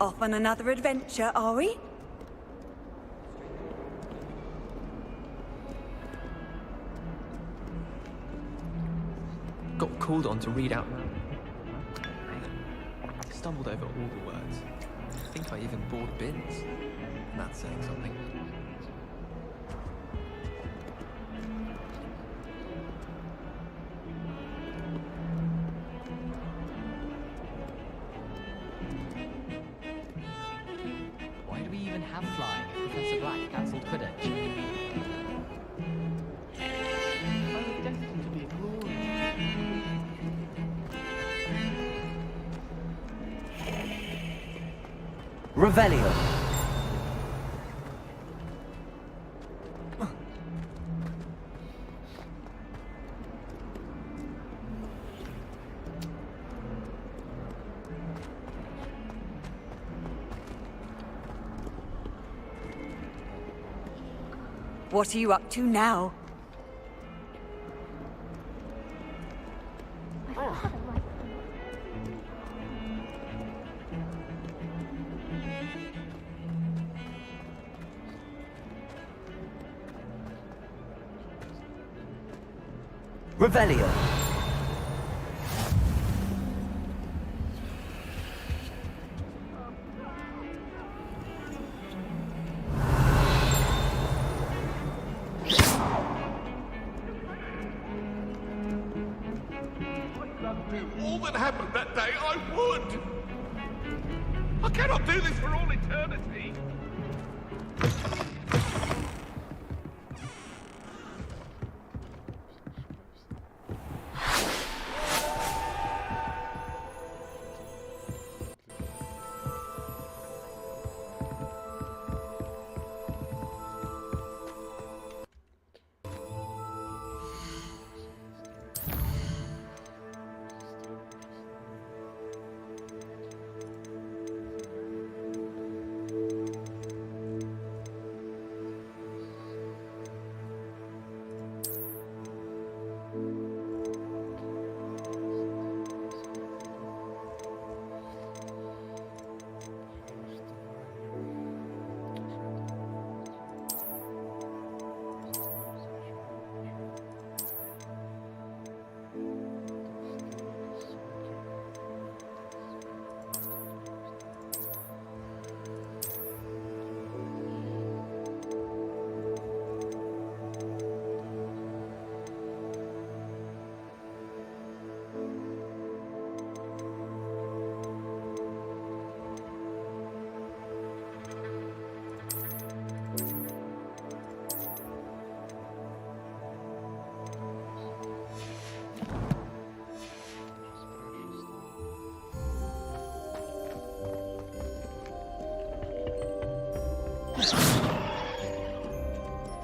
Off on another adventure, are we? Got called on to read out. Stumbled over all the words. I think I even bored bins. And that's saying something. Why do we even have flying if Professor Black cancelled Quidditch? I was destined to be glorious. Revelio. What are you up to now? Revelio. All that happened that day, I would! I cannot do this for all eternity!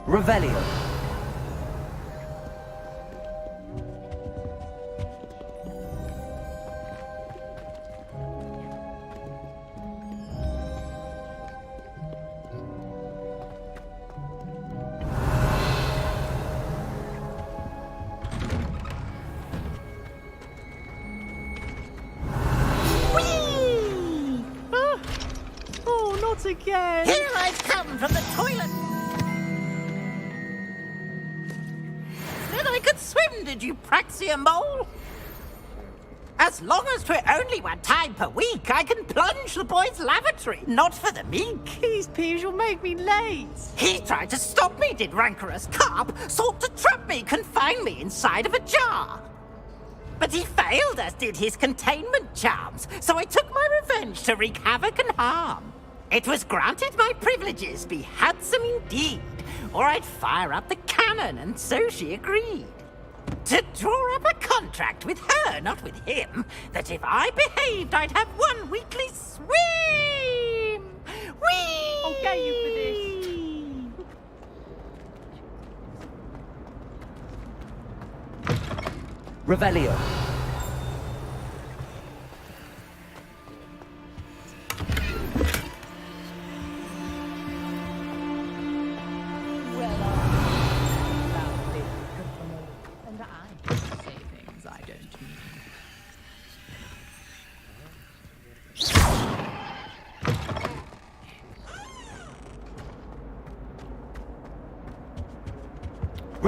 Revelio. Oh, not again! Here I've come from the toilet. Then I could swim, did you, Praxia Mole? As long as 'twere only one time per week, I can plunge the boy's lavatory, not for the meek. These peeves will make me late. He tried to stop me, did rancorous carp, sought to trap me, confine me inside of a jar. But he failed, as did his containment charms, so I took my revenge to wreak havoc and harm. It was granted my privileges be handsome indeed, or I'd fire up the cannon, and so she agreed. To draw up a contract with her, not with him, that if I behaved, I'd have one weekly swim! Whee! I'll get you for this. Revelio. And I say things I don't mean.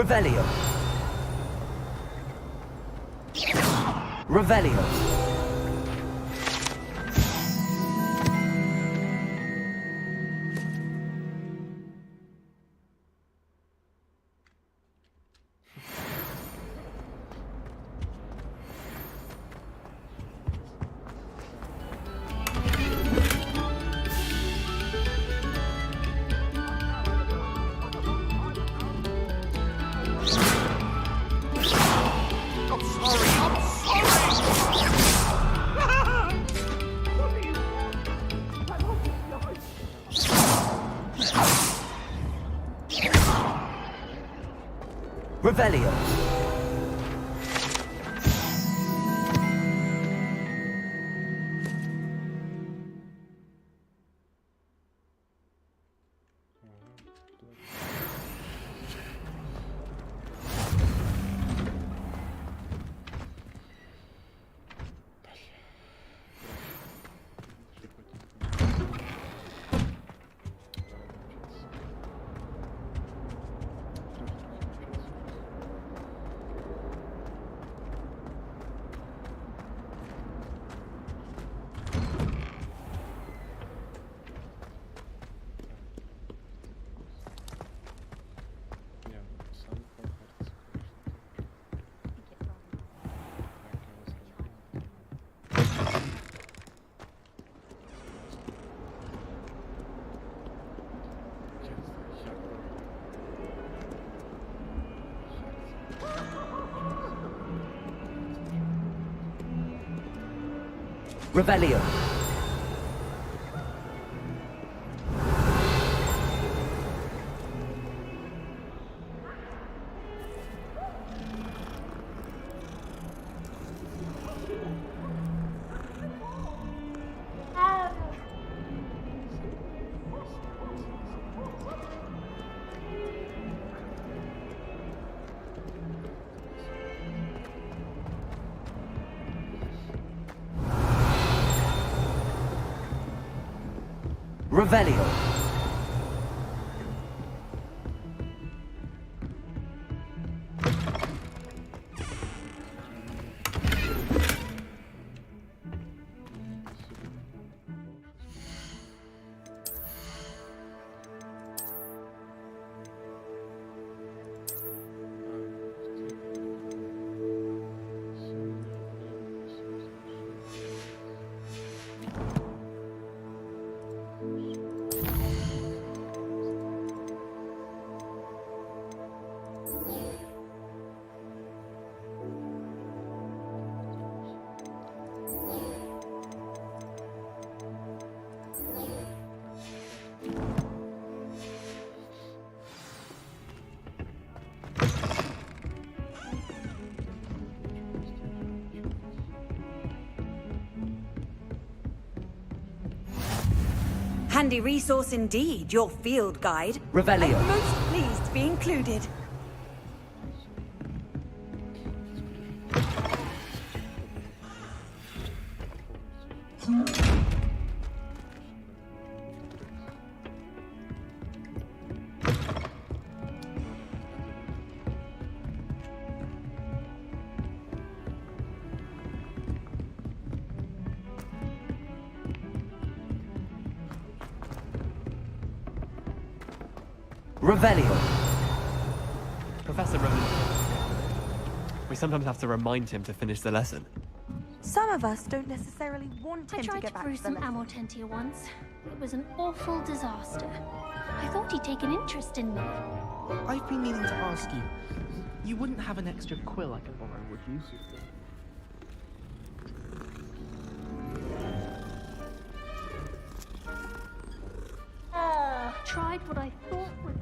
Revelio. Revelio. I'm sorry, I'm sorry! Revelio. Revelio. Revelio. Handy resource indeed, your field guide. Revelio. I'm most pleased to be included. Revelio. Professor Roman. We sometimes have to remind him to finish the lesson. Some of us don't necessarily want I him to tried get to back brew to the some lesson. Amortentia once. It was an awful disaster. I thought he'd take an interest in me. I've been meaning to ask you. You wouldn't have an extra quill I could borrow, would you? Tried what I thought was...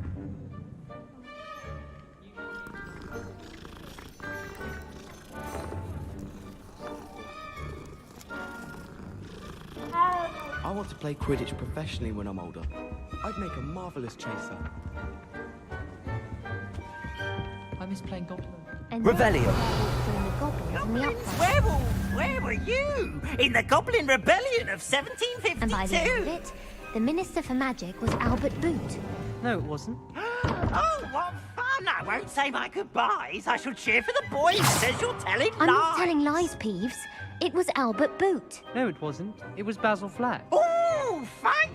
I want to play Quidditch professionally when I'm older. I'd make a marvelous chaser. I miss playing Goblin. And Revelio. then the goblins and the Goblins, upright. werewolves, where were you? In the Goblin Rebellion of 1752? And by the end of it, the Minister for Magic was Albert Boot. No, it wasn't. Oh, what fun! no, I won't say my goodbyes. I shall cheer for the boy who says you're telling I'm lies. not telling lies, Peeves. It was Albert Boot. No, it wasn't. It was Basil Flack. Ooh, fight!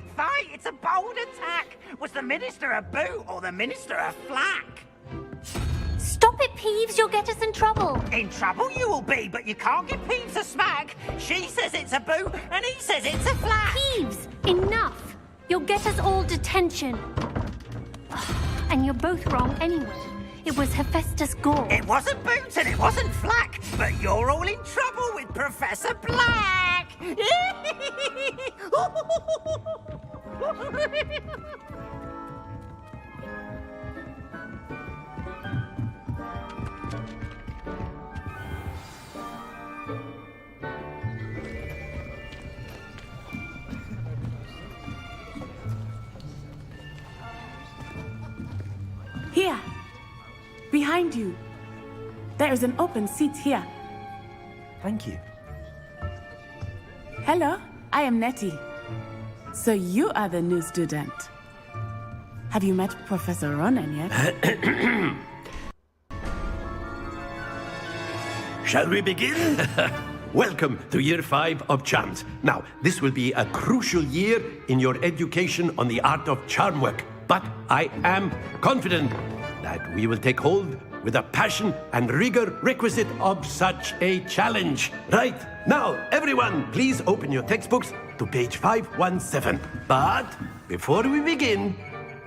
It's a bold attack. Was the minister a boot or the minister a flack? Stop it, Peeves. You'll get us in trouble. In trouble you will be, but you can't give Peeves a smack. She says it's a boot and he says it's a flack. Peeves, enough. You'll get us all detention. And you're both wrong anyway. It was Hephaestus Gore. It wasn't boot and it wasn't flack, but you're all in trouble with Professor Black. Here, behind you. There is an open seat here. Thank you. Hello, I am Nettie. So you are the new student. Have you met Professor Ronan yet? Shall we begin? Welcome to Year 5 of Charms. Now, this will be a crucial year in your education on the art of charm work. But I am confident that we will take hold with the passion and rigor requisite of such a challenge. Right, now, everyone, please open your textbooks to page 517. But before we begin,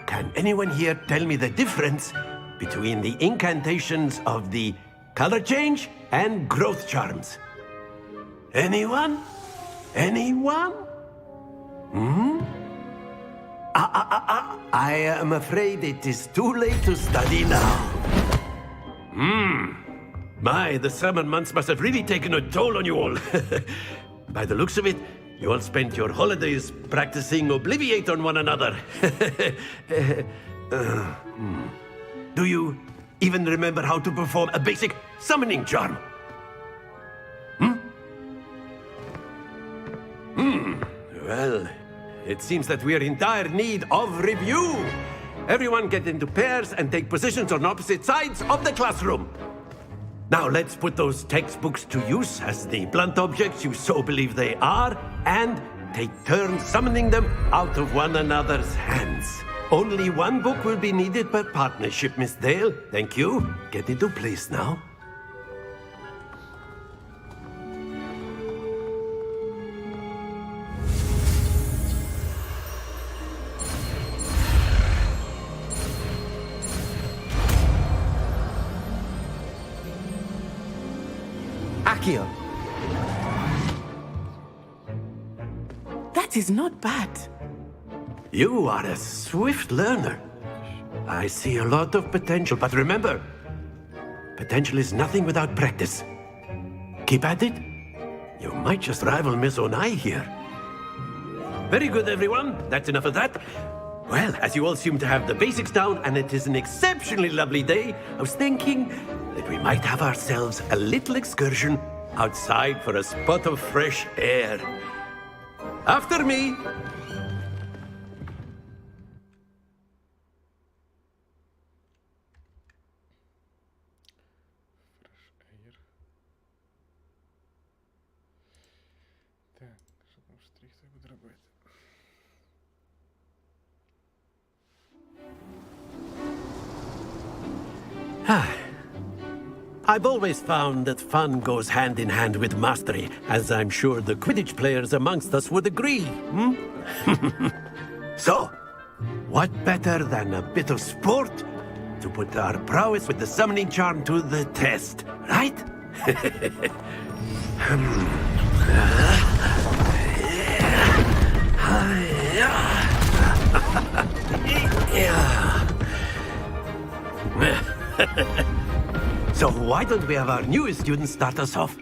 can anyone here tell me the difference between the incantations of the color change and growth charms? Anyone? Anyone? I am afraid it is too late to study now. My, the summer months must have really taken a toll on you all. By the looks of it, you all spent your holidays practicing Obliviate on one another. Do you even remember how to perform a basic summoning charm? Well, it seems that we are in dire need of review. Everyone get into pairs and take positions on opposite sides of the classroom. Now let's put those textbooks to use as the blunt objects you so believe they are, and take turns summoning them out of one another's hands. Only one book will be needed per partnership, Miss Dale. Thank you. Get into place now. Accio. That is not bad. You are a swift learner. I see a lot of potential, but remember, potential is nothing without practice. Keep at it. You might just rival Miss Onai here. Very good, everyone. That's enough of that. Well, as you all seem to have the basics down, and it is an exceptionally lovely day, I was thinking that we might have ourselves a little excursion outside for a spot of fresh air. After me. I've always found that fun goes hand in hand with mastery, as I'm sure the Quidditch players amongst us would agree. So, what better than a bit of sport to put our prowess with the summoning charm to the test, right? So why don't we have our newest student start us off?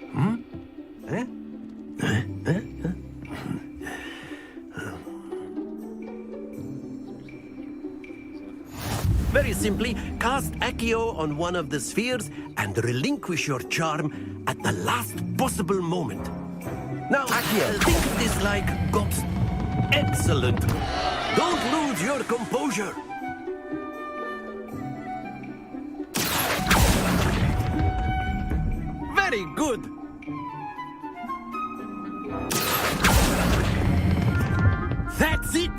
Very simply, cast Accio on one of the spheres and relinquish your charm at the last possible moment. Now, Accio, think of this like God's... Excellent! Don't lose your composure! good. That's it.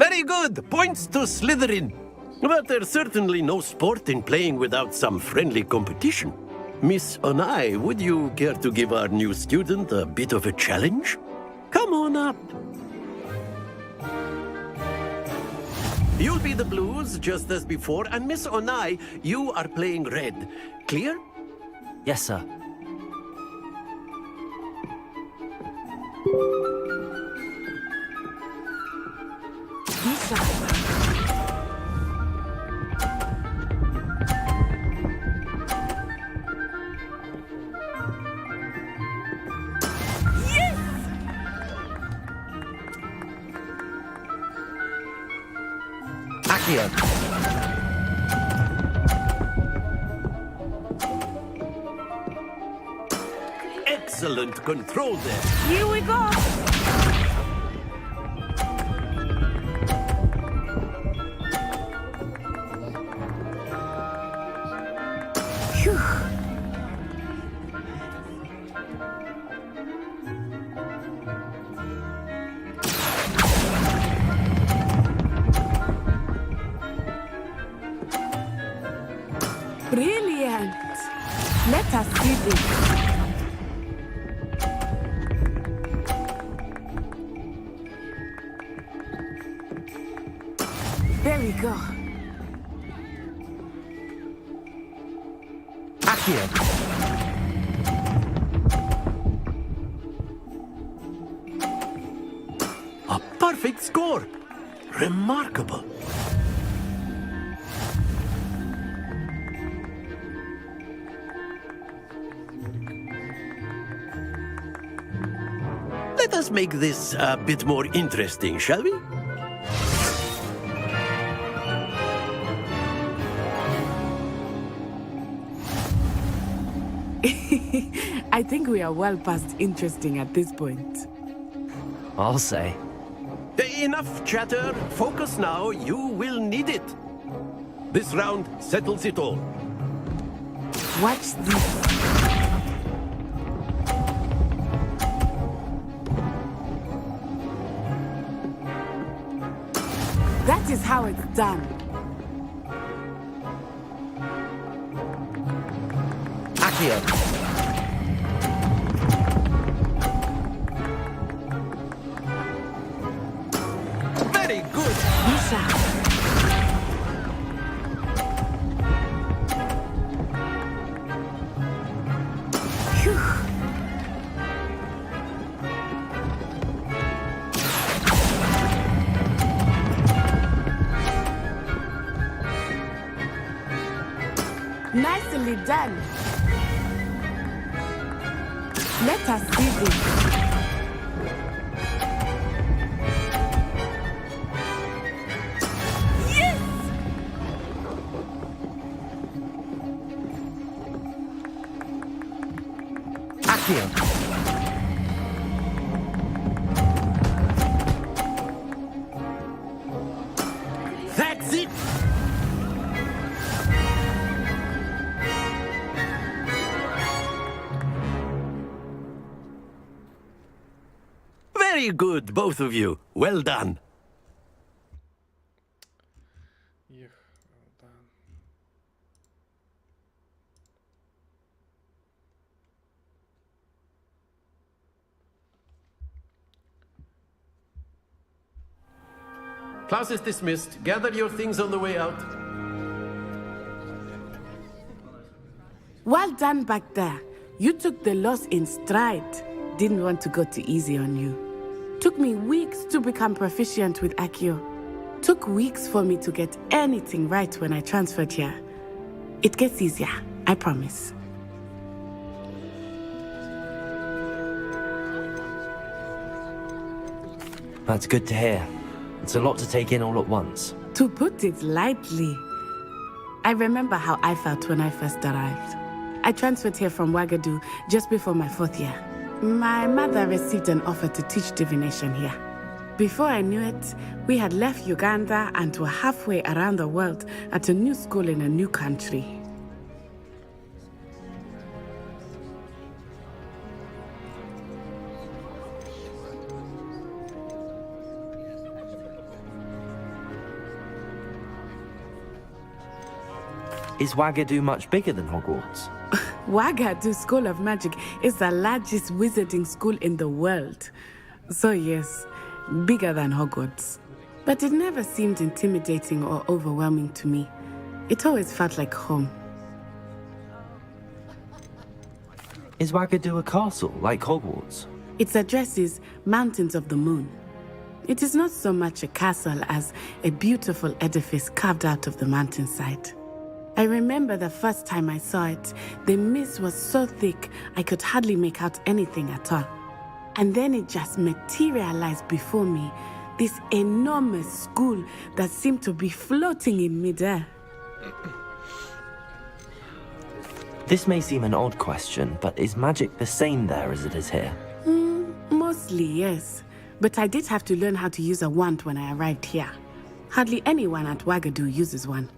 Very good. Points to Slytherin. But there's certainly no sport in playing without some friendly competition. Miss Onai, would you care to give our new student a bit of a challenge? Come on up. You'll be the blues, just as before, and Miss Onai, you are playing red. Clear? Yes, sir. Accio. Excellent control there. Here we go. Phew. Brilliant. Let us see this. There we go. Accio. A perfect score. Remarkable. Let us make this a bit more interesting, shall we? I think we are well past interesting at this point. I'll say. Enough chatter. Focus now. You will need it. This round settles it all. Watch this. That is how it's done. Accio. Very good. Nisha. Phew. Nicely done. Let us see this. Yes! Accio. That's it. Very good, both of you. Well done. Class is dismissed. Gather your things on the way out. Well done back there. You took the loss in stride. Didn't want to go too easy on you. Took me weeks to become proficient with Accio. Took weeks for me to get anything right when I transferred here. It gets easier, I promise. That's good to hear. It's a lot to take in all at once. To put it lightly, I remember how I felt when I first arrived. I transferred here from Wagadu just before my 4th year. My mother received an offer to teach divination here. Before I knew it, we had left Uganda and were halfway around the world at a new school in a new country. Is Wagadu much bigger than Hogwarts? Wagadu School of Magic is the largest wizarding school in the world. So yes, bigger than Hogwarts. But it never seemed intimidating or overwhelming to me. It always felt like home. Is Wagadu a castle like Hogwarts? Its address is Mountains of the Moon. It is not so much a castle as a beautiful edifice carved out of the mountainside. I remember the first time I saw it, the mist was so thick I could hardly make out anything at all. And then it just materialized before me, this enormous school that seemed to be floating in midair. This may seem an odd question, but is magic the same there as it is here? Mostly, yes. But I did have to learn how to use a wand when I arrived here. Hardly anyone at Wagadu uses one.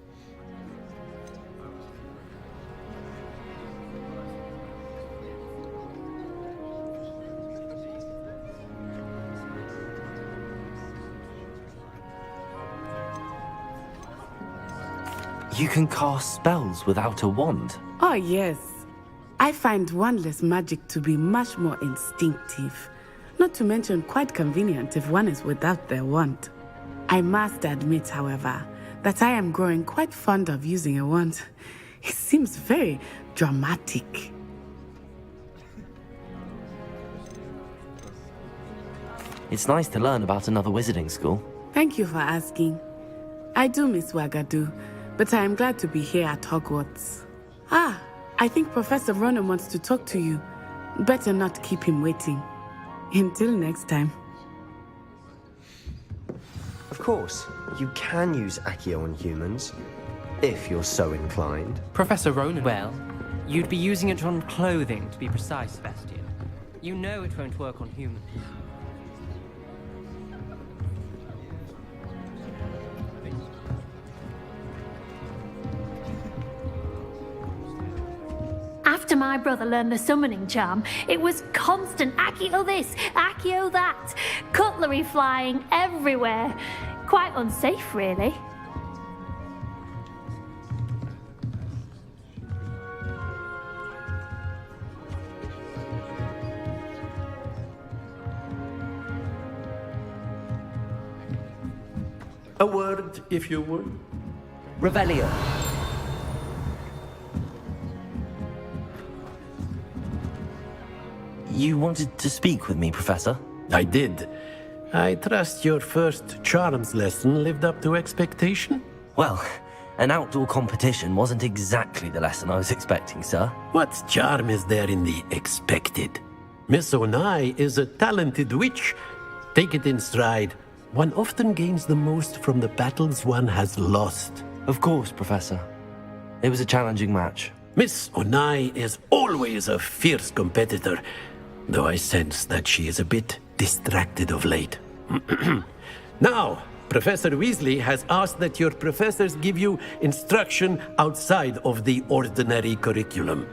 You can cast spells without a wand. Oh, yes. I find wandless magic to be much more instinctive. Not to mention quite convenient if one is without their wand. I must admit, however, that I am growing quite fond of using a wand. It seems very dramatic. It's nice to learn about another wizarding school. Thank you for asking. I do miss Wagadu, but I am glad to be here at Hogwarts. Ah, I think Professor Ronan wants to talk to you. Better not keep him waiting. Until next time. Of course, you can use Accio on humans, if you're so inclined. Professor Ronan. Well, you'd be using it on clothing, to be precise, Sebastian. You know it won't work on humans. After my brother learned the summoning charm, it was constant Accio this, Accio that, cutlery flying everywhere. Quite unsafe, really. A word, if you would. Revelio. You wanted to speak with me, Professor? I did. I trust your first charms lesson lived up to expectation? Well, an outdoor competition wasn't exactly the lesson I was expecting, sir. What charm is there in the expected? Miss Onai is a talented witch. Take it in stride. One often gains the most from the battles one has lost. Of course, Professor. It was a challenging match. Miss Onai is always a fierce competitor, though I sense that she is a bit distracted of late. Now, Professor Weasley has asked that your professors give you instruction outside of the ordinary curriculum.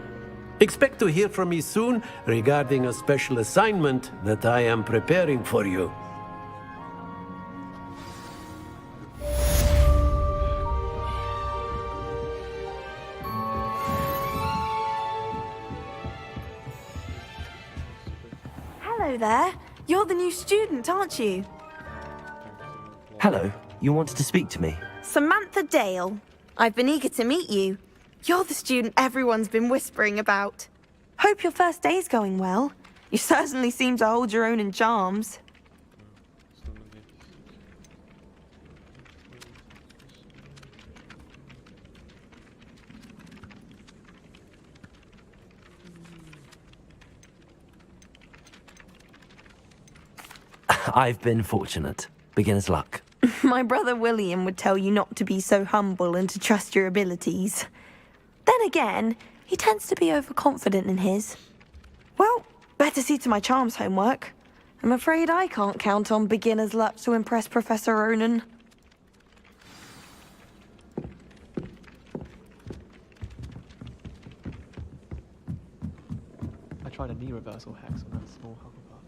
Expect to hear from me soon regarding a special assignment that I am preparing for you. Hello there. You're the new student, aren't you? Hello, you wanted to speak to me? Samantha Dale. I've been eager to meet you. You're the student everyone's been whispering about. Hope your first day's going well. You certainly seem to hold your own in charms. I've been fortunate. Beginner's luck. My brother William would tell you not to be so humble and to trust your abilities. Then again, he tends to be overconfident in his. Well, better see to my charms homework. I'm afraid I can't count on beginner's luck to impress Professor Ronan. I tried a knee reversal hex on that small Hufflepuff.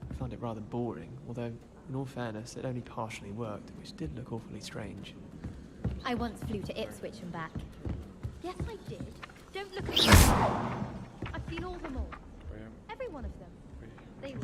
I found it rather boring, although, in all fairness, it only partially worked, which did look awfully strange. I once flew to Ipswich and back. Yes, I did. Don't look at me. I've seen all them all. Every one of them. They were...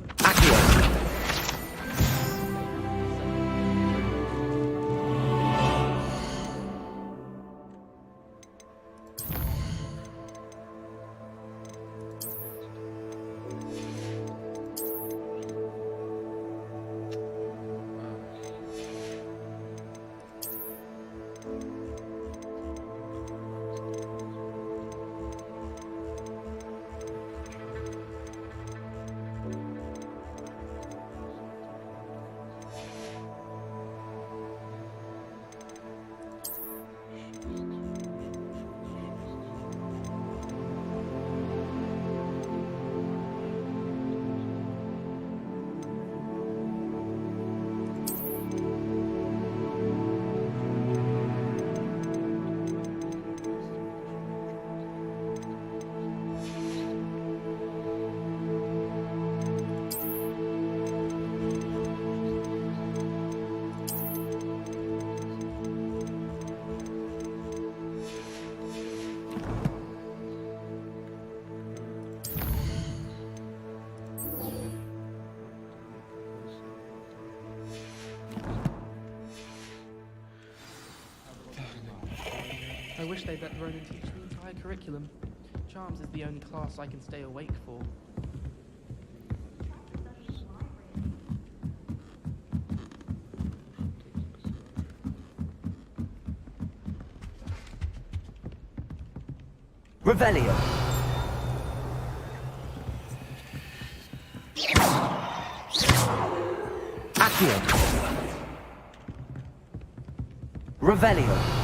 I wish they'd let Ronan teach the entire curriculum. Charms is the only class I can stay awake for. Revelio. Accio. Revelio.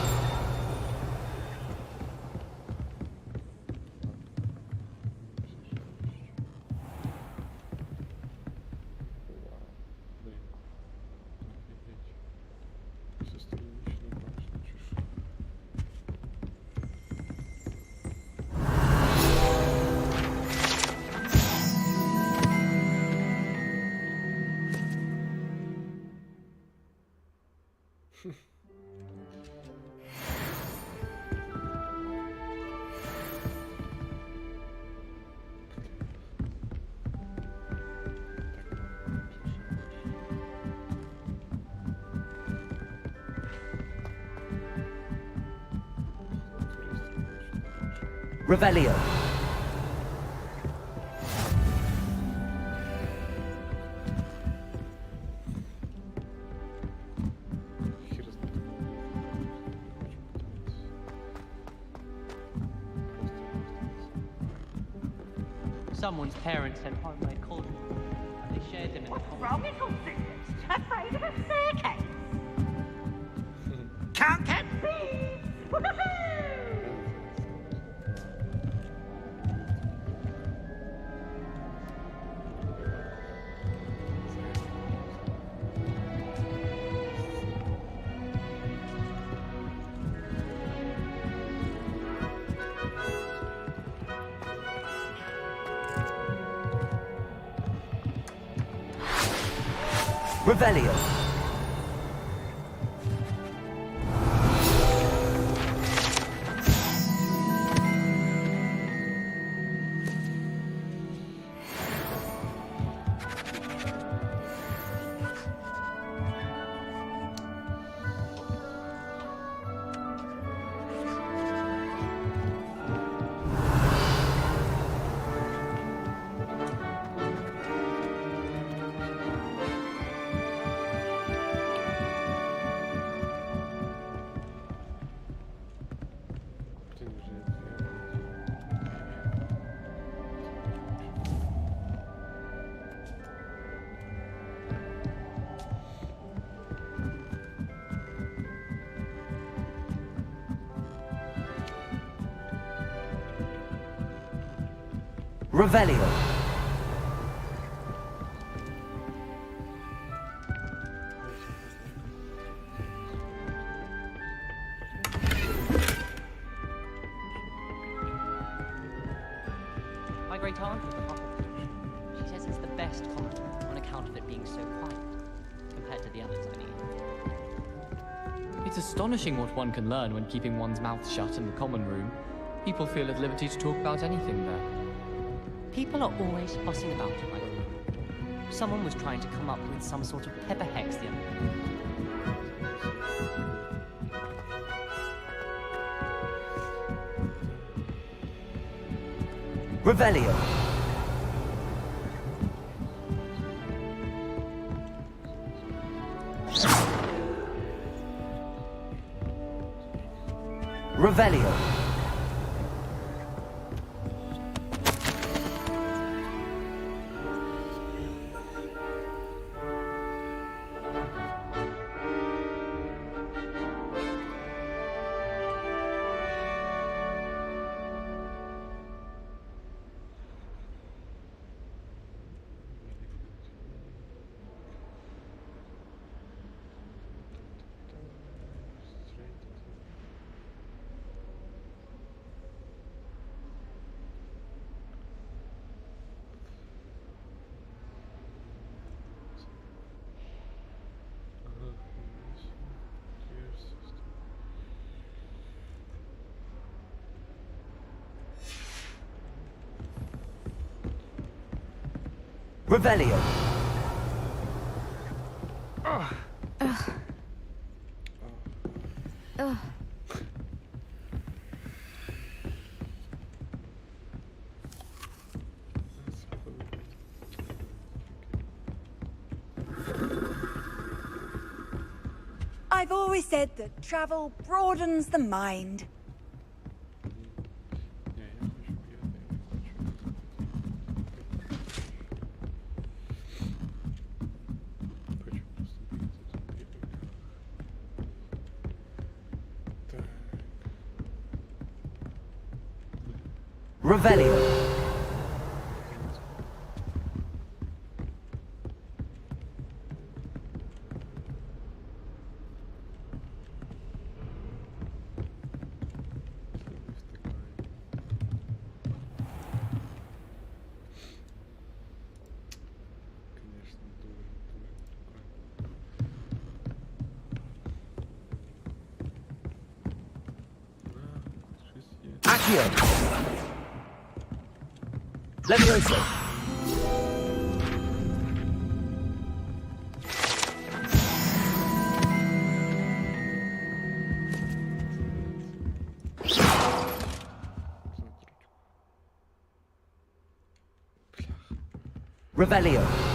Revelio. Someone's parents sent home my cauldron, and they shared them in the Wrong little student, afraid of a staircase. Can't catch bees! Woohoo! Revelio. Revelio. enchanted with the Hufflepuff. She says it's the best common room on account of it being so quiet, compared to the others, I mean. It's astonishing what one can learn when keeping one's mouth shut in the common room. People feel at liberty to talk about anything there. People are always fussing about it, my lord. Someone was trying to come up with some sort of pepper hex the other day. Revelio. Revelio. Revelio. I've always said that travel broadens the mind. Revelio. Accio. Levioso. Revelio.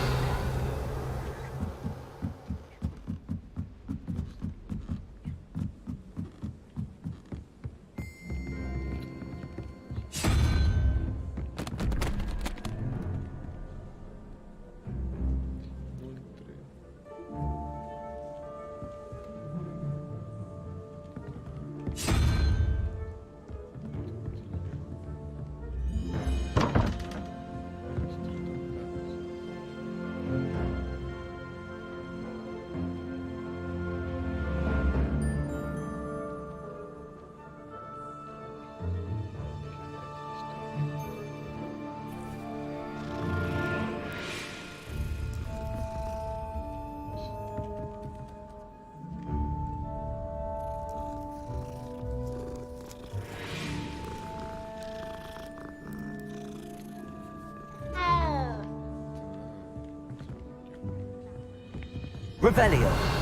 Revelio.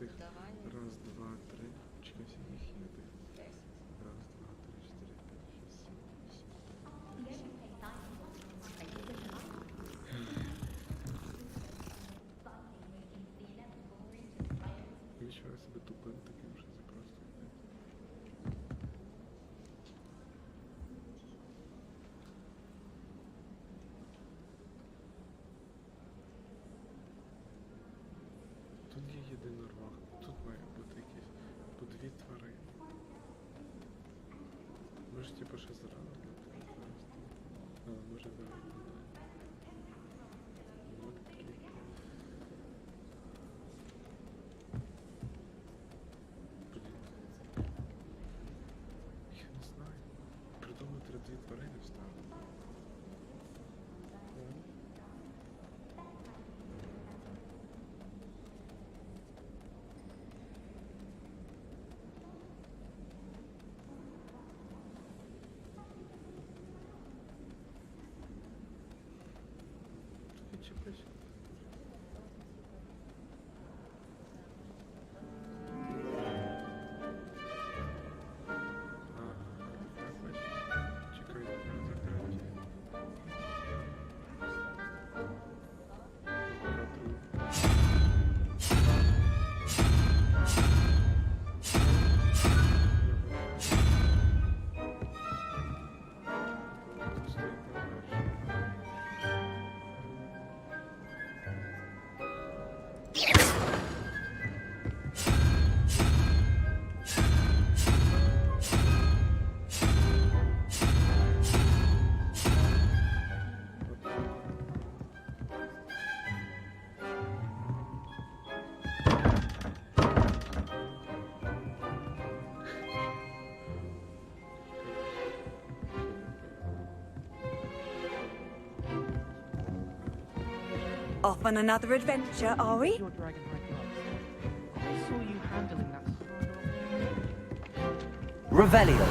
цих. Раз, два, три. Чекай, всіх їх є тих. Раз, два, три, чотири, п'ять, шість, сім, вісім, дев'ять, 10. Відчуваю себе тупим таким, що це просто йде. Тут є єдинорог, тут має бути якісь по дві тварини. Ми ж типу ще зрано. Але може зараз буде. От три. Блін. Я не знаю. Придумати дві тварини вставити. Чіпись. Чекай, закриті. Off on another adventure, are we? Your dragon high gloves. I saw you handling that. Revelio.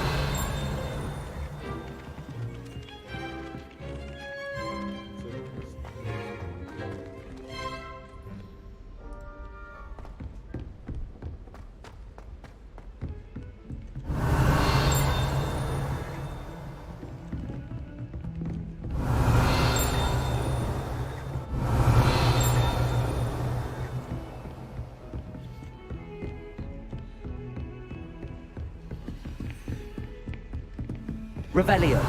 Revelio.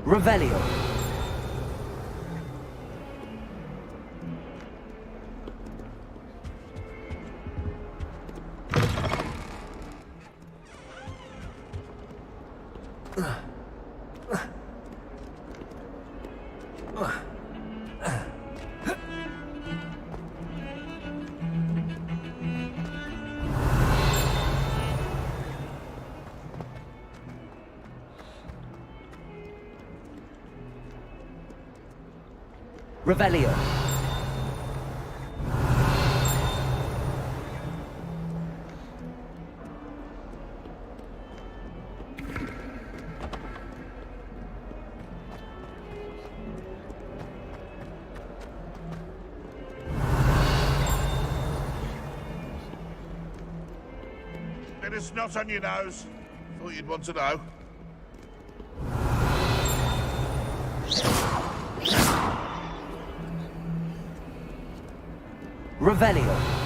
Revelio. Revelio. Bit of snot on your nose. Thought you'd want to know. Revelio.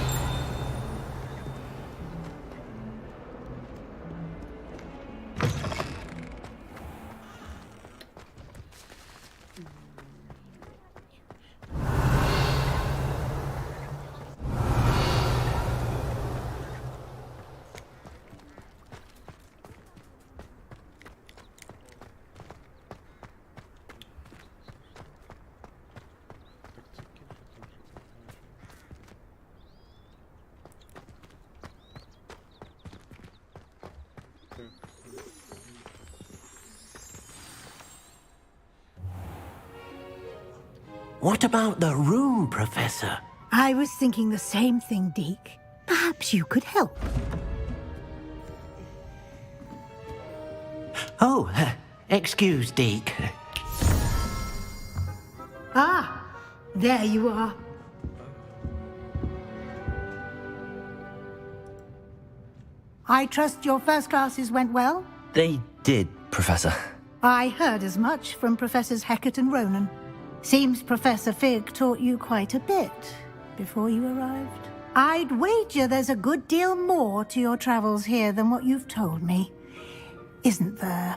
What about the room, Professor? I was thinking the same thing, Deke. Perhaps you could help. Oh, excuse, Deke. Ah, there you are. I trust your first classes went well? They did, Professor. I heard as much from Professors Hecat and Ronan. Seems Professor Fig taught you quite a bit before you arrived. I'd wager there's a good deal more to your travels here than what you've told me. Isn't there?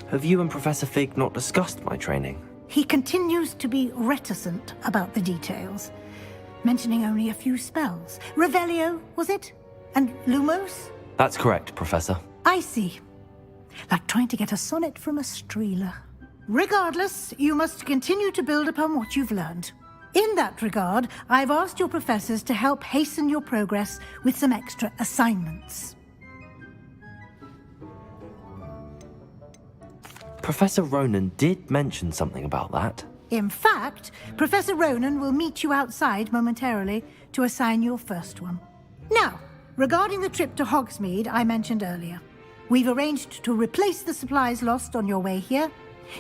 Have you and Professor Fig not discussed my training? He continues to be reticent about the details, mentioning only a few spells. Revelio, was it? And Lumos? That's correct, Professor. I see. Like trying to get a sonnet from a streeler. Regardless, you must continue to build upon what you've learned. In that regard, I've asked your professors to help hasten your progress with some extra assignments. Professor Ronan did mention something about that. In fact, Professor Ronan will meet you outside momentarily to assign your first one. Now, regarding the trip to Hogsmeade I mentioned earlier, we've arranged to replace the supplies lost on your way here,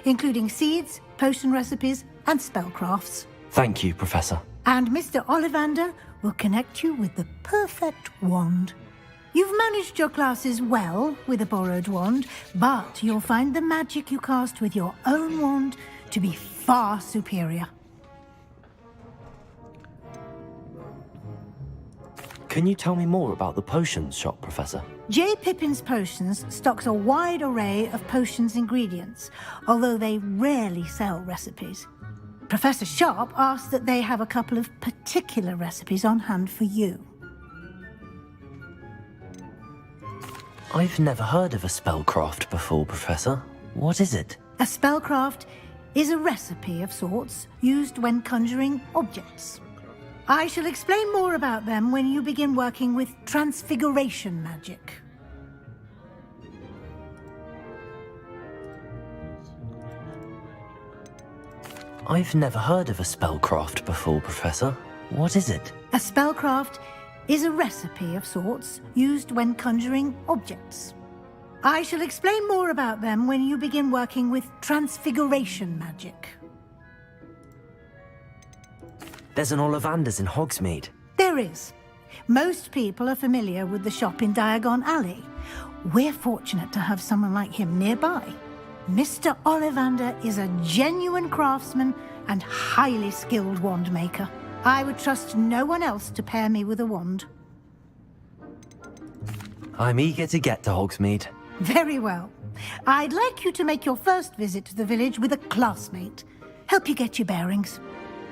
including seeds, potion recipes, and spellcrafts. Thank you, Professor. And Mr. Ollivander will connect you with the perfect wand. You've managed your classes well with a borrowed wand, but you'll find the magic you cast with your own wand to be far superior. Can you tell me more about the potions shop, Professor? J. Pippin's Potions stocks a wide array of potions ingredients, although they rarely sell recipes. Professor Sharp asked that they have a couple of particular recipes on hand for you. I've never heard of a spellcraft before, Professor. What is it? A spellcraft is a recipe of sorts used when conjuring objects. I shall explain more about them when you begin working with transfiguration magic. I've never heard of a spellcraft before, Professor. What is it? A spellcraft is a recipe of sorts used when conjuring objects. I shall explain more about them when you begin working with transfiguration magic. There's an Ollivander's in Hogsmeade. There is. Most people are familiar with the shop in Diagon Alley. We're fortunate to have someone like him nearby. Mr. Ollivander is a genuine craftsman and highly skilled wand maker. I would trust no one else to pair me with a wand. I'm eager to get to Hogsmeade. Very well. I'd like you to make your first visit to the village with a classmate. Help you get your bearings.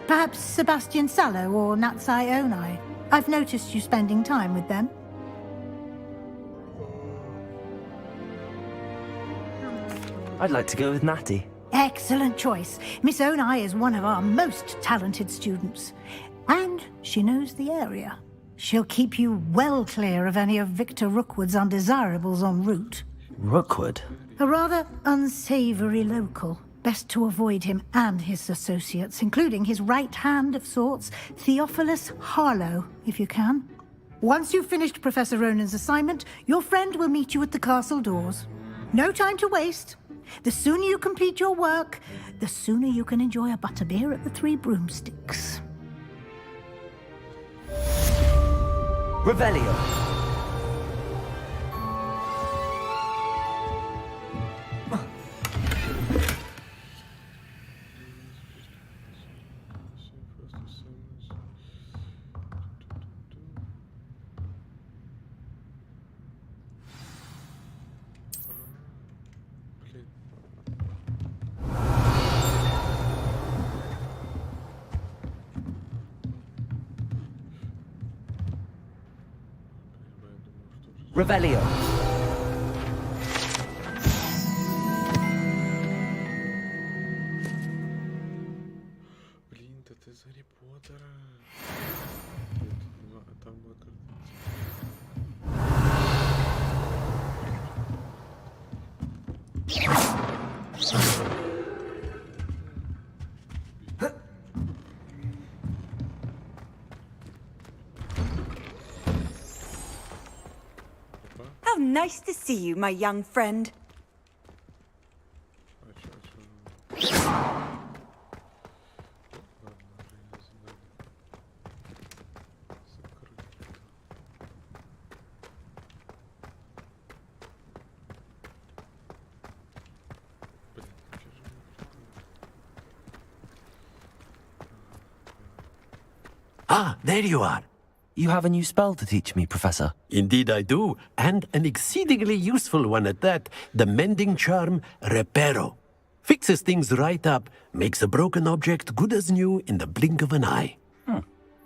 Perhaps Sebastian Sallow or Natsai Onai. I've noticed you spending time with them. I'd like to go with Natty. Excellent choice. Miss Onai is one of our most talented students. And she knows the area. She'll keep you well clear of any of Victor Rookwood's undesirables en route. Rookwood? A rather unsavory local. Best to avoid him and his associates, including his right hand of sorts, Theophilus Harlow, if you can. Once you've finished Professor Ronan's assignment, your friend will meet you at the castle doors. No time to waste. The sooner you complete your work, the sooner you can enjoy a butterbeer at the Three Broomsticks. Revelio. Revelio. Блин, да ты за Гарри Поттера. Там была картинка. How nice to see you, my young friend. Ah, there you are. You have a new spell to teach me, Professor. Indeed I do, and an exceedingly useful one at that. The mending charm, Reparo. Fixes things right up, makes a broken object good as new in the blink of an eye.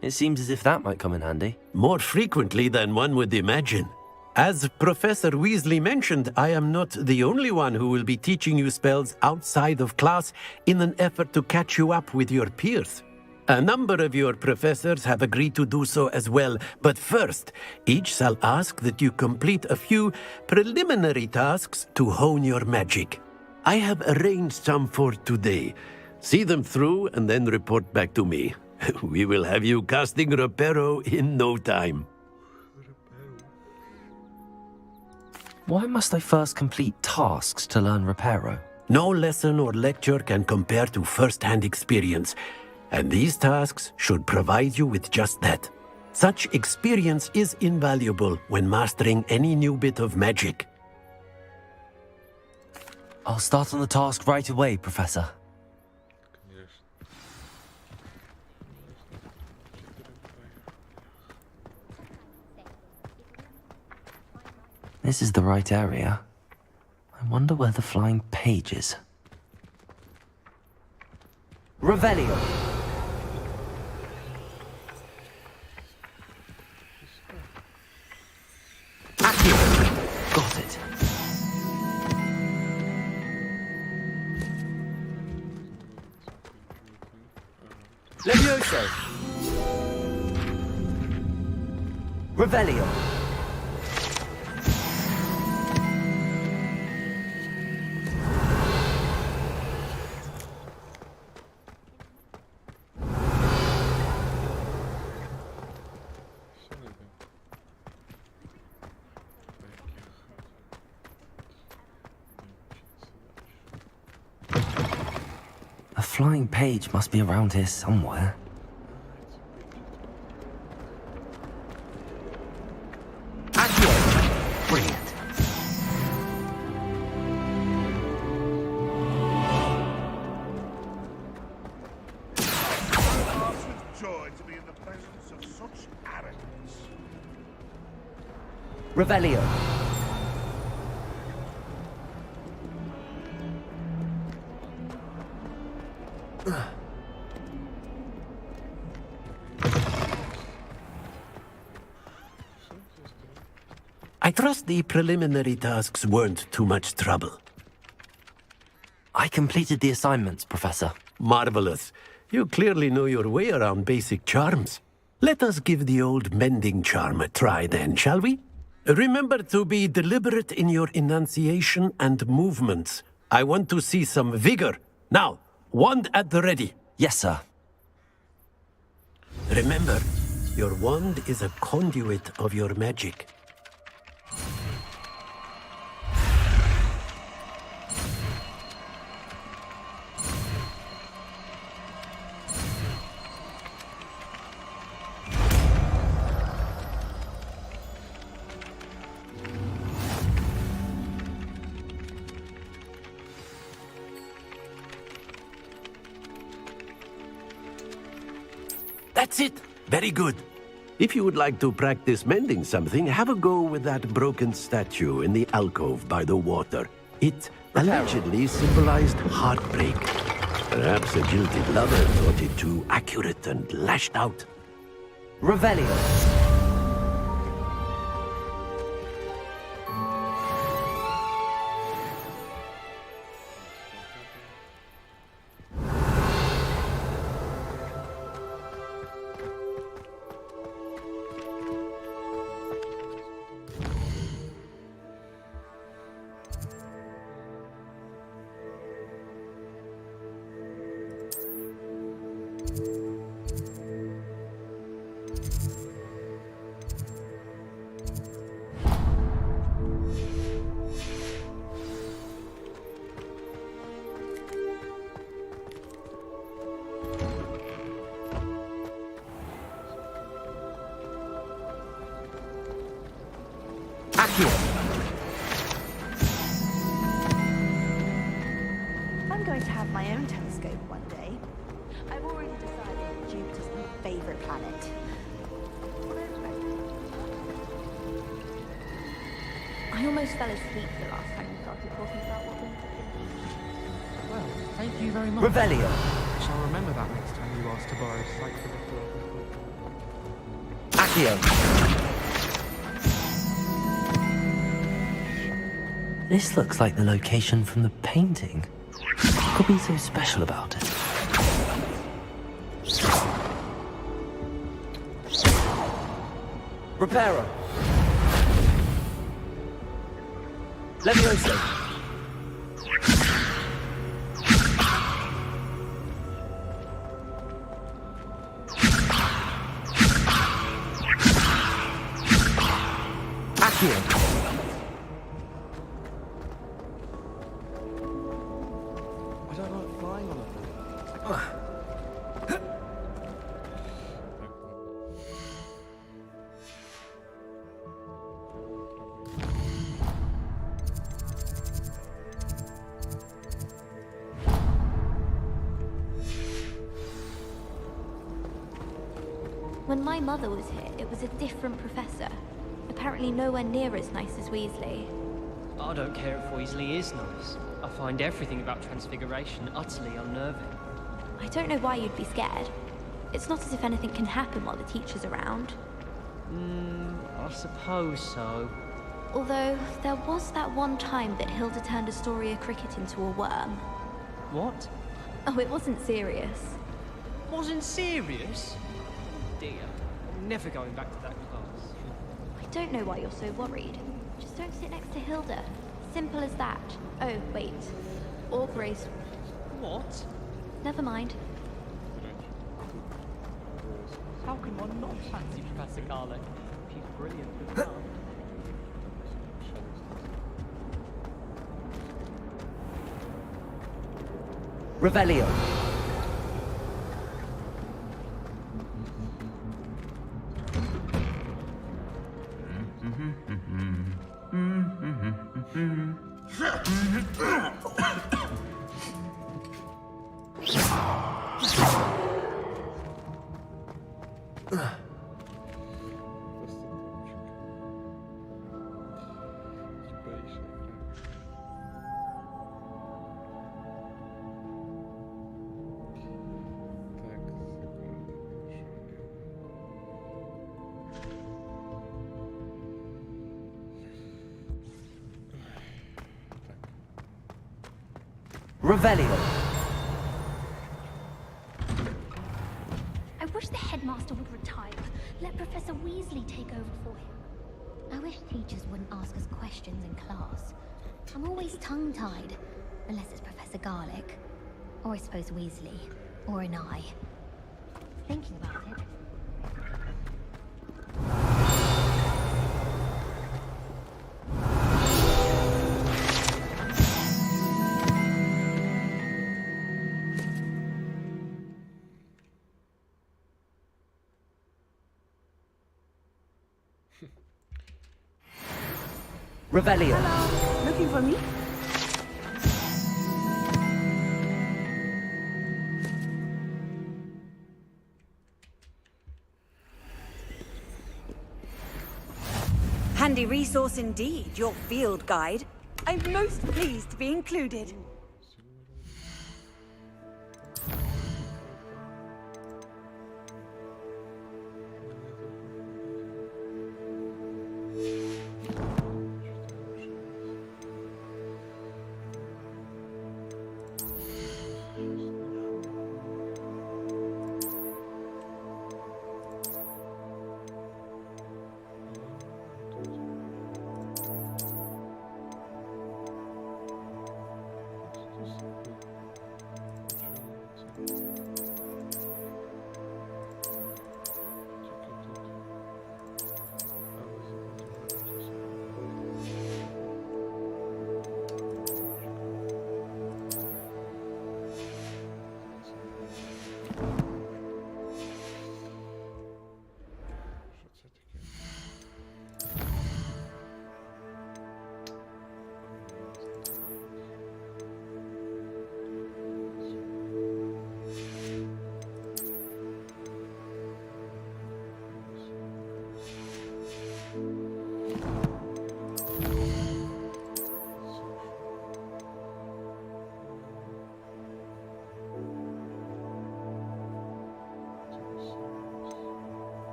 It seems as if that might come in handy. More frequently than one would imagine. As Professor Weasley mentioned, I am not the only one who will be teaching you spells outside of class in an effort to catch you up with your peers. A number of your professors have agreed to do so as well, but first, each shall ask that you complete a few preliminary tasks to hone your magic. I have arranged some for today. See them through and then report back to me. We will have you casting Reparo in no time. Why must I first complete tasks to learn Reparo? No lesson or lecture can compare to first-hand experience. And these tasks should provide you with just that. Such experience is invaluable when mastering any new bit of magic. I'll start on the task right away, Professor. This is the right area. I wonder where the flying page is. Revelio! Got it. Levioso! Revelio! A flying page must be around here somewhere. Accio! Brilliant. Hearts with joy to be in the presence of such arrogance. Revelio. I trust the preliminary tasks weren't too much trouble. I completed the assignments, Professor. Marvelous. You clearly know your way around basic charms. Let us give the old mending charm a try then, shall we? Remember to be deliberate in your enunciation and movements. I want to see some vigor. Now, wand at the ready. Yes, sir. Remember, your wand is a conduit of your magic. That's it. Very good. If you would like to practice mending something, have a go with that broken statue in the alcove by the water. It allegedly symbolized heartbreak. Perhaps a jilted lover thought it too accurate and lashed out. Revelio. Accio. I'm going to have my own telescope one day. I've already decided that Jupiter's my favourite planet. I almost fell asleep the last time you started talking about what we took in. Well, thank you very much. Revelio. I shall remember that next time you ask to borrow a sight for the Accio. This looks like the location from the painting. What could be so special about it? Reparo. Levioso. Accio. I don't like flying on a When my mother was here, it was a different professor. Apparently nowhere near as nice as Weasley. I don't care if Weasley is nice. I find everything about Transfiguration utterly unnerving. I don't know why you'd be scared. It's not as if anything can happen while the teacher's around. I suppose so. Although, there was that one time that Hilda turned Astoria Cricket into a worm. What? Oh, it wasn't serious. Wasn't serious? Dear, I'm never going back to that class. I don't know why you're so worried. Just don't sit next to Hilda. Simple as that. Oh, wait. Or Grace. What? Never mind. How can one not fancy Professor Garlick? She's brilliant with love. Revelio. Revelio. I wish the headmaster would retire. Let Professor Weasley take over for him. I wish teachers wouldn't ask us questions in class. I'm always tongue-tied. Unless it's Professor Garlick. Or I suppose Weasley. Or an I. Thinking about it. Revelio. Hello. Looking for me? Handy resource indeed, your field guide. I'm most pleased to be included.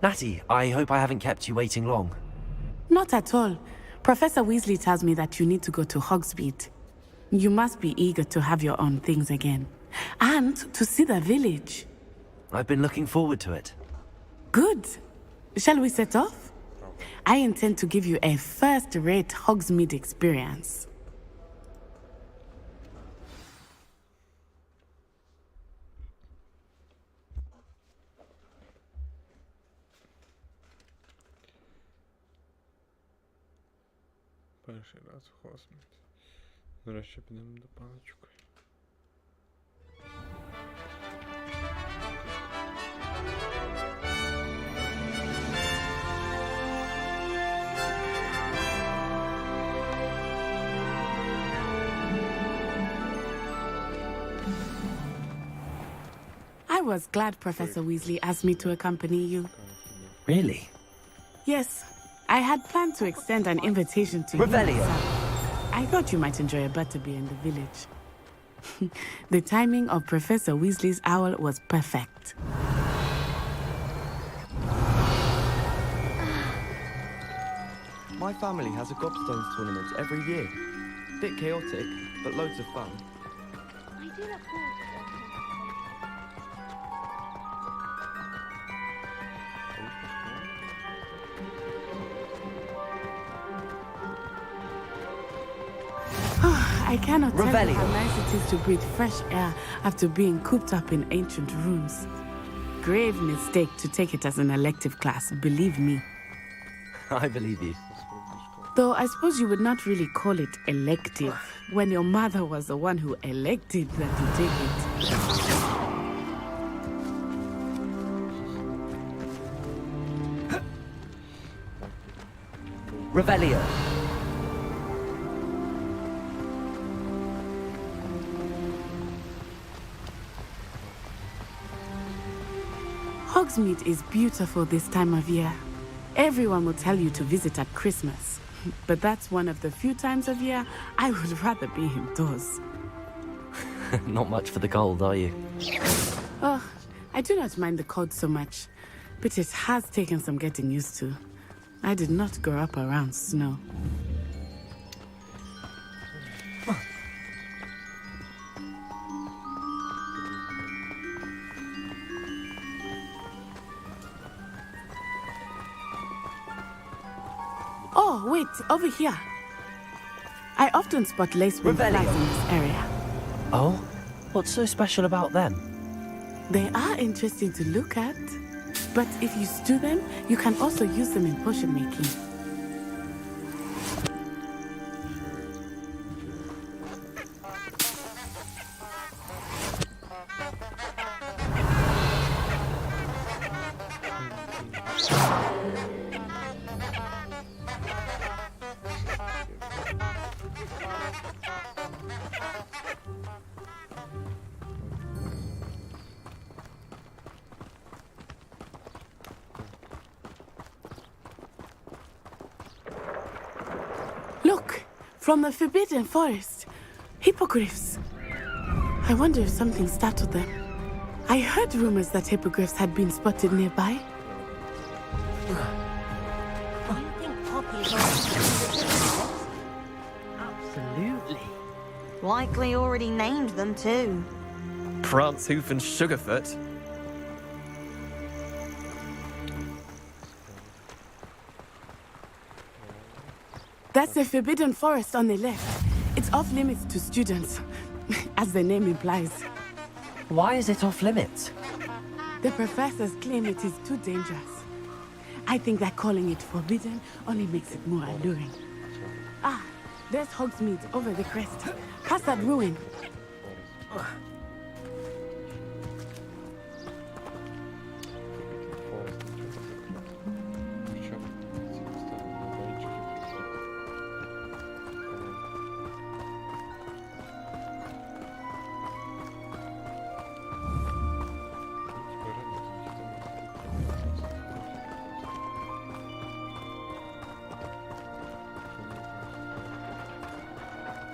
Natty, I hope I haven't kept you waiting long. Not at all. Professor Weasley tells me that you need to go to Hogsmeade. You must be eager to have your own things again. And to see the village. I've been looking forward to it. Good. Shall we set off? I intend to give you a first-rate Hogsmeade experience. Перший раз в Хогвартсі. Нарешті підемо до паличкою. I was glad Professor Weasley asked me to accompany you. Really? Yes, I had planned to extend an invitation to you. Revelio. I thought you might enjoy a butterbeer in the village. The timing of Professor Weasley's owl was perfect. My family has a gobstones tournament every year. Bit chaotic, but loads of fun. I do look forward to it. I cannot tell you Revelio. how nice it is to breathe fresh air after being cooped up in ancient rooms. Grave mistake to take it as an elective class, believe me. I believe you. Though I suppose you would not really call it elective when your mother was the one who elected that you take it. Revelio. Hogsmeade is beautiful this time of year. Everyone will tell you to visit at Christmas. But that's one of the few times of year I would rather be indoors. Not much for the cold, are you? Oh, I do not mind the cold so much, but it has taken some getting used to. I did not grow up around snow. Oh, wait, over here. I often spot lacewing Revelio. flags in this area. Oh? What's so special about them? They are interesting to look at, but if you stew them, you can also use them in potion making. Look, from the Forbidden Forest. Hippogriffs. I wonder if something startled them. I heard rumors that hippogriffs had been spotted nearby. You think Poppy's Absolutely. Likely already named them too. Prance, Hoof, and Sugarfoot. That's the Forbidden Forest on the left. It's off limits to students, as the name implies. Why is it off limits? The professors claim it is too dangerous. I think that calling it forbidden only makes it more alluring. Ah, there's Hogsmeade over the crest. Past that ruin.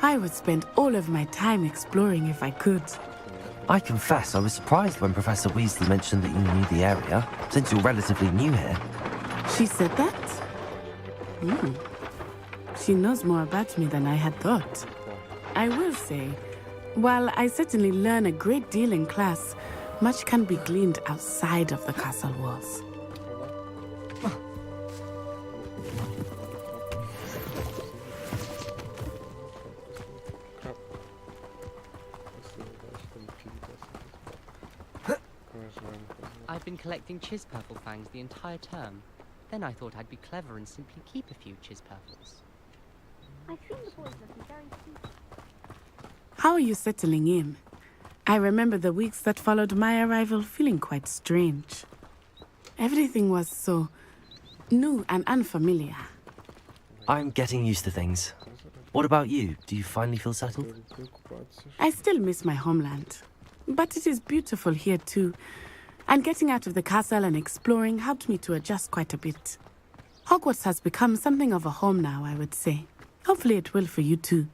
I would spend all of my time exploring if I could. I confess I was surprised when Professor Weasley mentioned that you knew the area, since you're relatively new here. She said that? She knows more about me than I had thought. I will say, while I certainly learn a great deal in class, much can be gleaned outside of the castle walls. I've been collecting Chispurple fangs the entire term. Then I thought I'd be clever and simply keep a few Chispurples. I've seen the boys looking very cute. How are you settling in? I remember the weeks that followed my arrival feeling quite strange. Everything was so new and unfamiliar. I'm getting used to things. What about you? Do you finally feel settled? I still miss my homeland, but it is beautiful here too. And getting out of the castle and exploring helped me to adjust quite a bit. Hogwarts has become something of a home now, I would say. Hopefully it will for you too.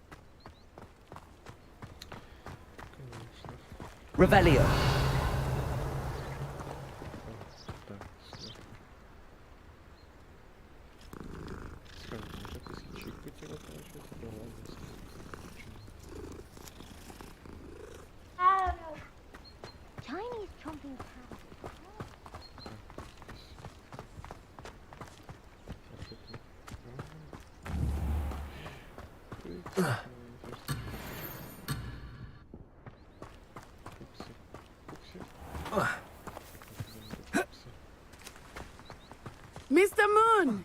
Revelio. Chinese chomping cat. Mr. Moon!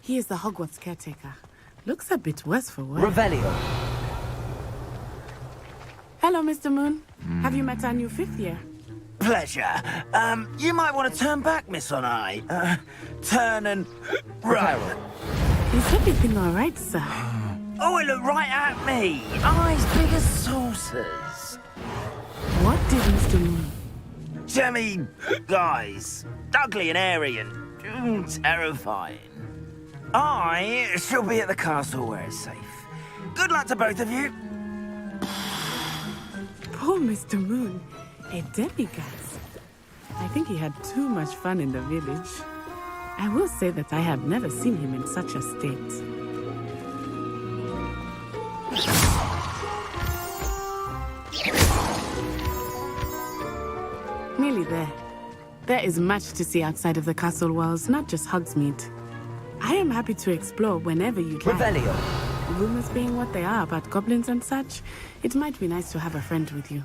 He is the Hogwarts caretaker. Looks a bit worse for wear. Revelio. Hello, Mr. Moon. Have you met our new fifth year? Pleasure. You might want to turn back, Miss Onai. Turn and run. Is everything all right, sir? Oh, it looked right at me. Eyes big as saucers. What did Mr. Moon? Jemmy, guys. Ugly and airy and terrifying. I shall be at the castle where it's safe. Good luck to both of you. Poor Mr. Moon. A demigod. I think he had too much fun in the village. I will say that I have never seen him in such a state. Nearly there. There is much to see outside of the castle walls, not just Hogsmeade. I am happy to explore whenever you'd like. Revelio. Rumors being what they are about goblins and such, it might be nice to have a friend with you.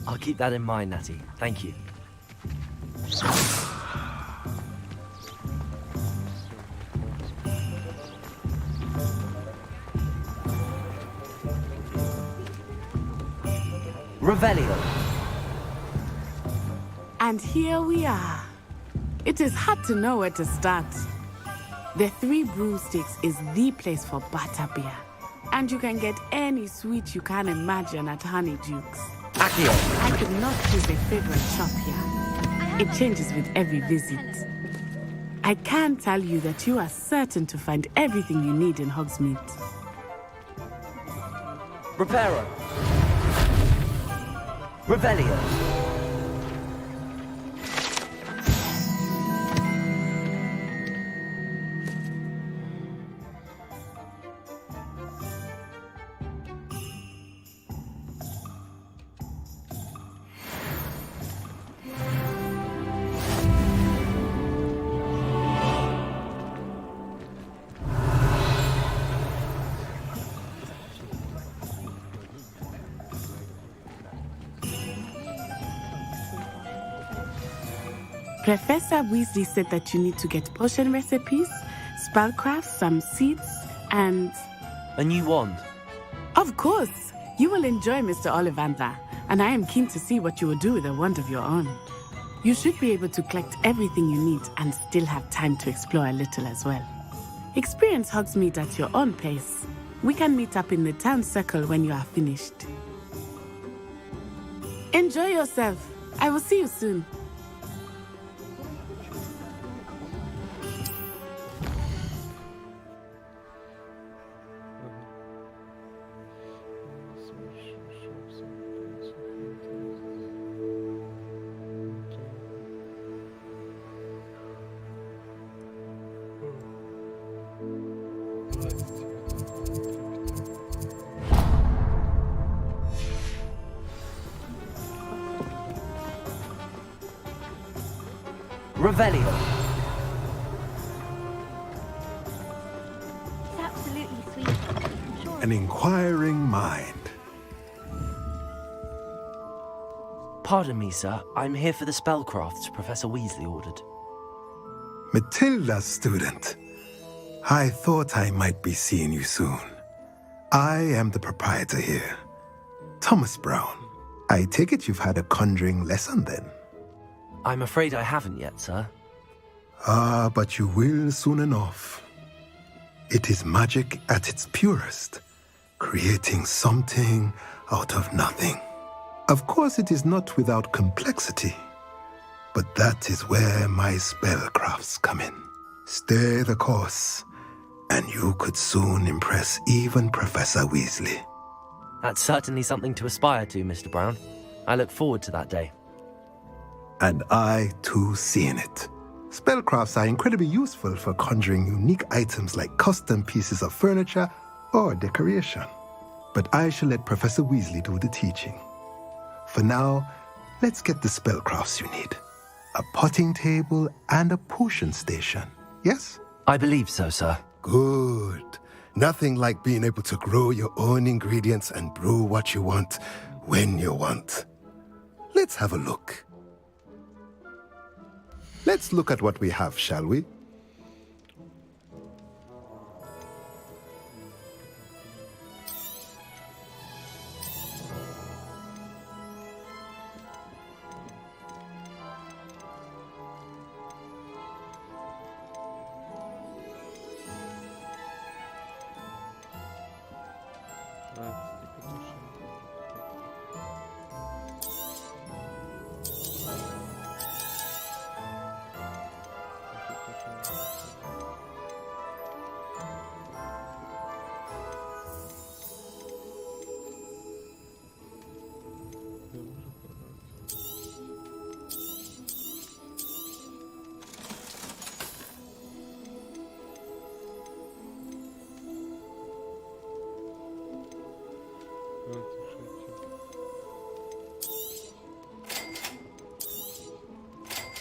I'll keep that in mind, Natty. Thank you. Revelio. And here we are. It is hard to know where to start. The Three Broomsticks is the place for butterbeer. And you can get any sweet you can imagine at Honeydukes. Accio. I could not choose a favorite shop here. It changes with every visit. I can tell you that you are certain to find everything you need in Hogsmeade. Reparo. Revelio. Professor Weasley said that you need to get potion recipes, spellcraft, some seeds, and... A new wand. Of course! You will enjoy Mr. Ollivander, and I am keen to see what you will do with a wand of your own. You should be able to collect everything you need and still have time to explore a little as well. Experience Hogsmeade at your own pace. We can meet up in the town circle when you are finished. Enjoy yourself. I will see you soon. Revelio. It's absolutely sweet. I'm sure An inquiring mind. Pardon me, sir. I'm here for the spellcrafts Professor Weasley ordered. Matilda's student. I thought I might be seeing you soon. I am the proprietor here, Thomas Brown. I take it you've had a conjuring lesson then? I'm afraid I haven't yet, sir. Ah, but you will soon enough. It is magic at its purest, creating something out of nothing. Of course, it is not without complexity, but that is where my spellcrafts come in. Stay the course, and you could soon impress even Professor Weasley. That's certainly something to aspire to, Mr. Brown. I look forward to that day. And I, too, seeing it. Spellcrafts are incredibly useful for conjuring unique items like custom pieces of furniture or decoration. But I shall let Professor Weasley do the teaching. For now, let's get the spellcrafts you need. A potting table and a potion station, yes? I believe so, sir. Good. Nothing like being able to grow your own ingredients and brew what you want when you want. Let's have a look. Let's look at what we have, shall we?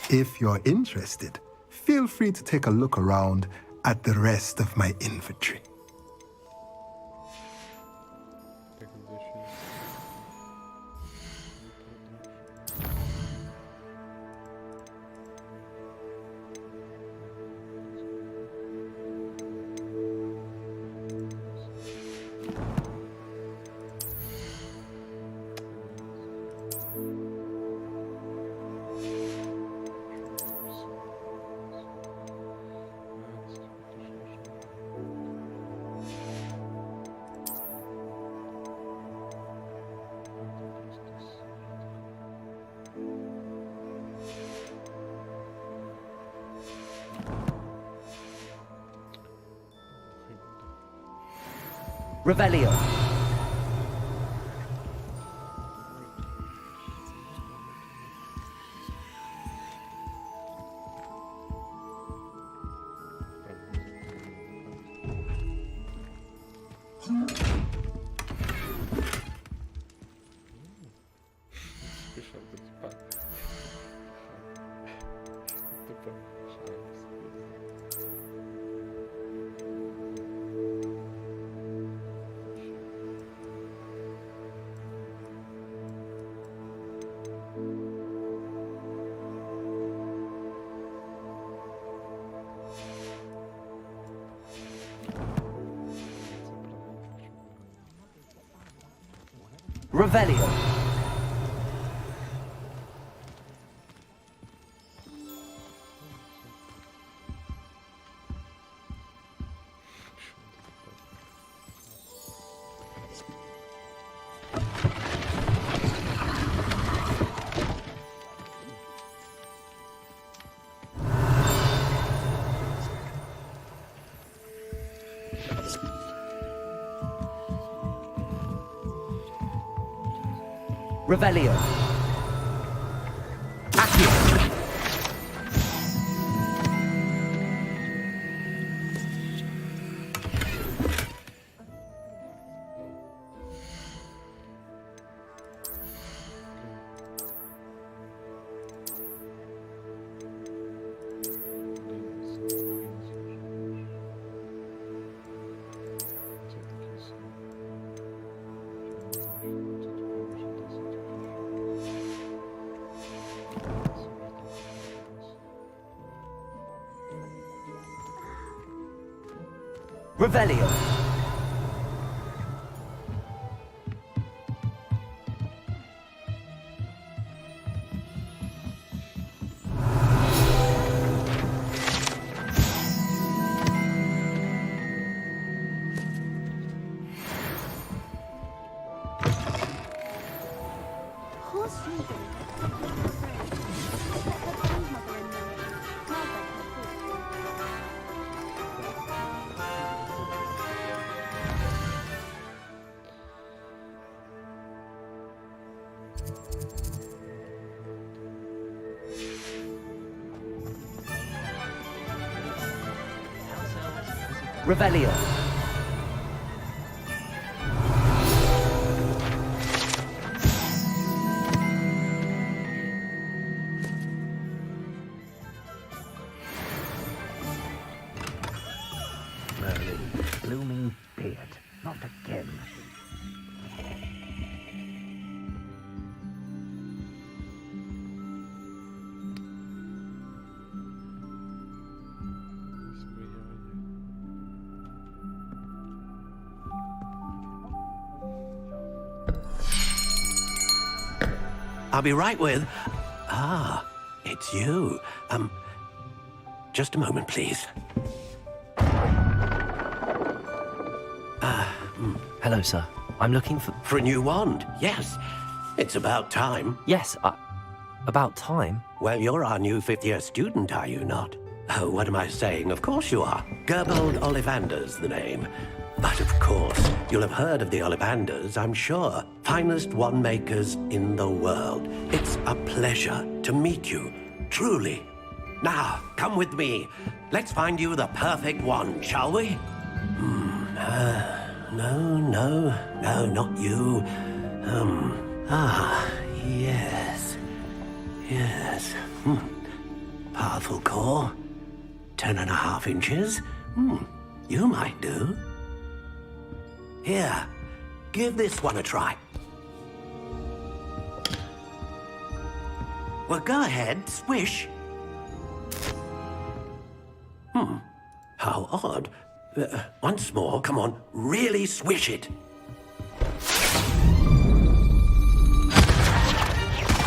If you're interested, feel free to take a look around at the rest of my inventory. Revelio. Revelio. Revelio. Accio. Revelio. Revelio. Merlin, blooming beard. Not again. I'll be right with... Ah, it's you. Just a moment, please. Hello, sir. I'm looking for... For a new wand, yes. It's about time. Yes, about time? Well, you're our new fifth-year student, are you not? Oh, what am I saying? Of course you are. Gerbold Ollivander's the name. But of course, you'll have heard of the Ollivanders, I'm sure. Finest wand makers in the world. It's a pleasure to meet you, truly. Now, come with me. Let's find you the perfect wand, shall we? No, not you. Yes. Powerful core. 10.5 inches. You might do. Here, give this one a try. Well, go ahead, swish. How odd. Once more, come on, really swish it.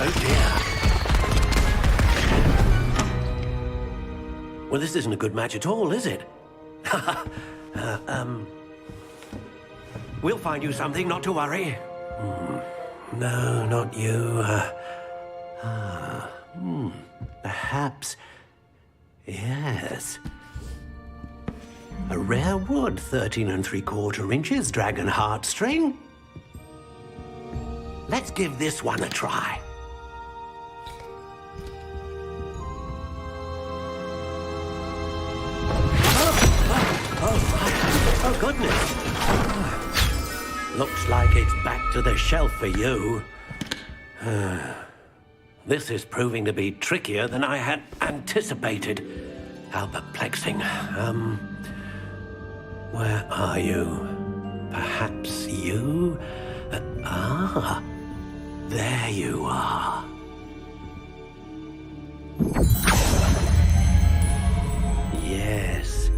Oh dear. Well, this isn't a good match at all, is it? We'll find you something, not to worry. No, not you. Perhaps... Yes. A rare wood, 13 3/4 inches, dragon heartstring. Let's give this one a try. Oh, goodness. Looks like it's back to the shelf for you. This is proving to be trickier than I had anticipated. How perplexing. Where are you? Perhaps you? There you are. Yes,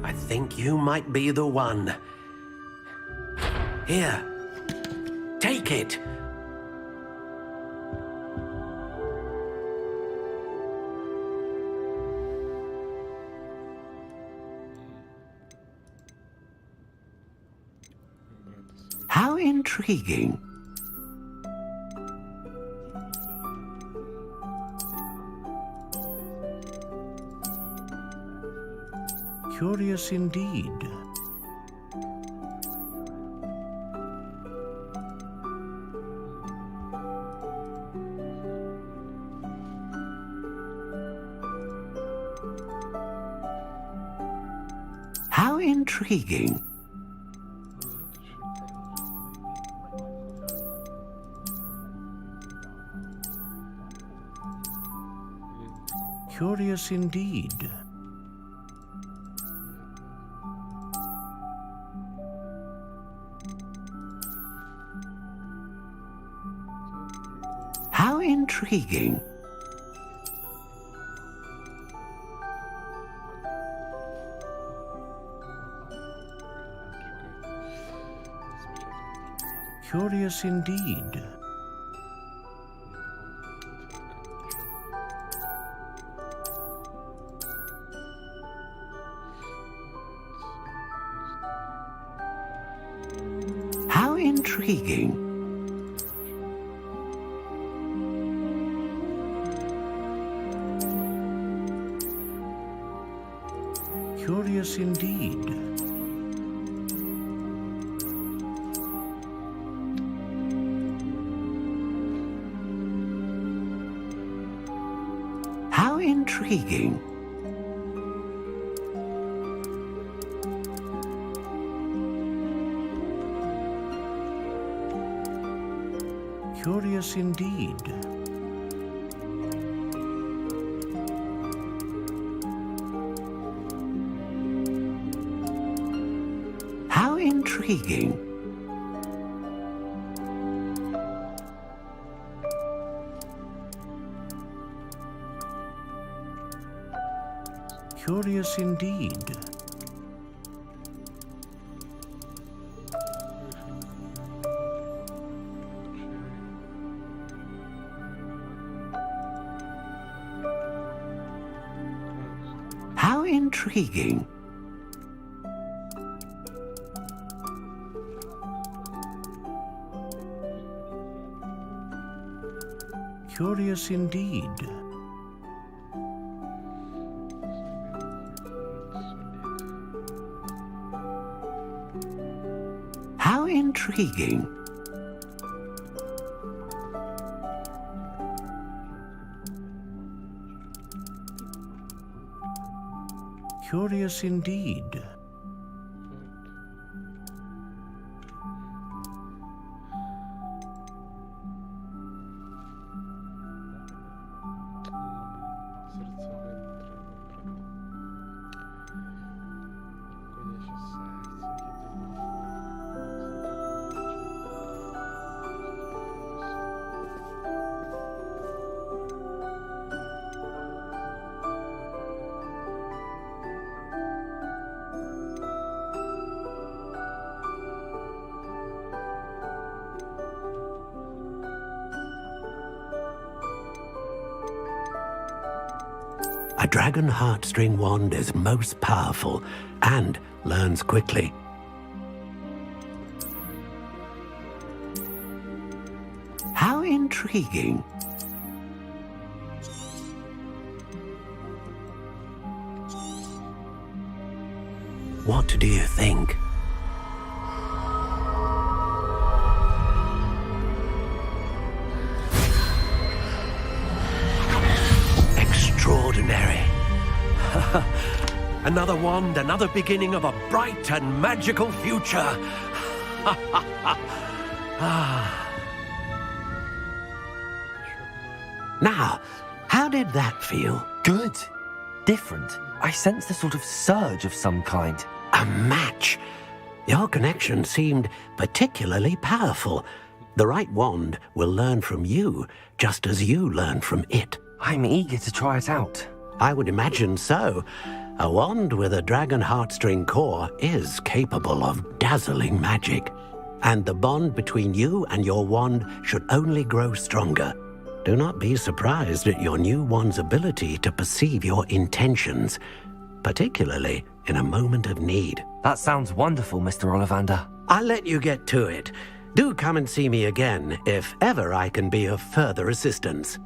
I think you might be the one. Here, take it. How intriguing. Curious indeed. How intriguing. Curious indeed. How intriguing. Curious indeed. How intriguing. Curious indeed. How intriguing. Curious indeed. How intriguing. Curious indeed. How intriguing. Curious indeed. How intriguing. Curious indeed. A dragon heartstring wand is most powerful and learns quickly. How intriguing. What do you think? Extraordinary. Another wand, another beginning of a bright and magical future. Now, how did that feel? Good. Different. I sensed a sort of surge of some kind. A match. Your connection seemed particularly powerful. The right wand will learn from you, just as you learn from it. I'm eager to try it out. I would imagine so. A wand with a dragon heartstring core is capable of dazzling magic. And the bond between you and your wand should only grow stronger. Do not be surprised at your new wand's ability to perceive your intentions, particularly in a moment of need. That sounds wonderful, Mr. Ollivander. I'll let you get to it. Do come and see me again if ever I can be of further assistance.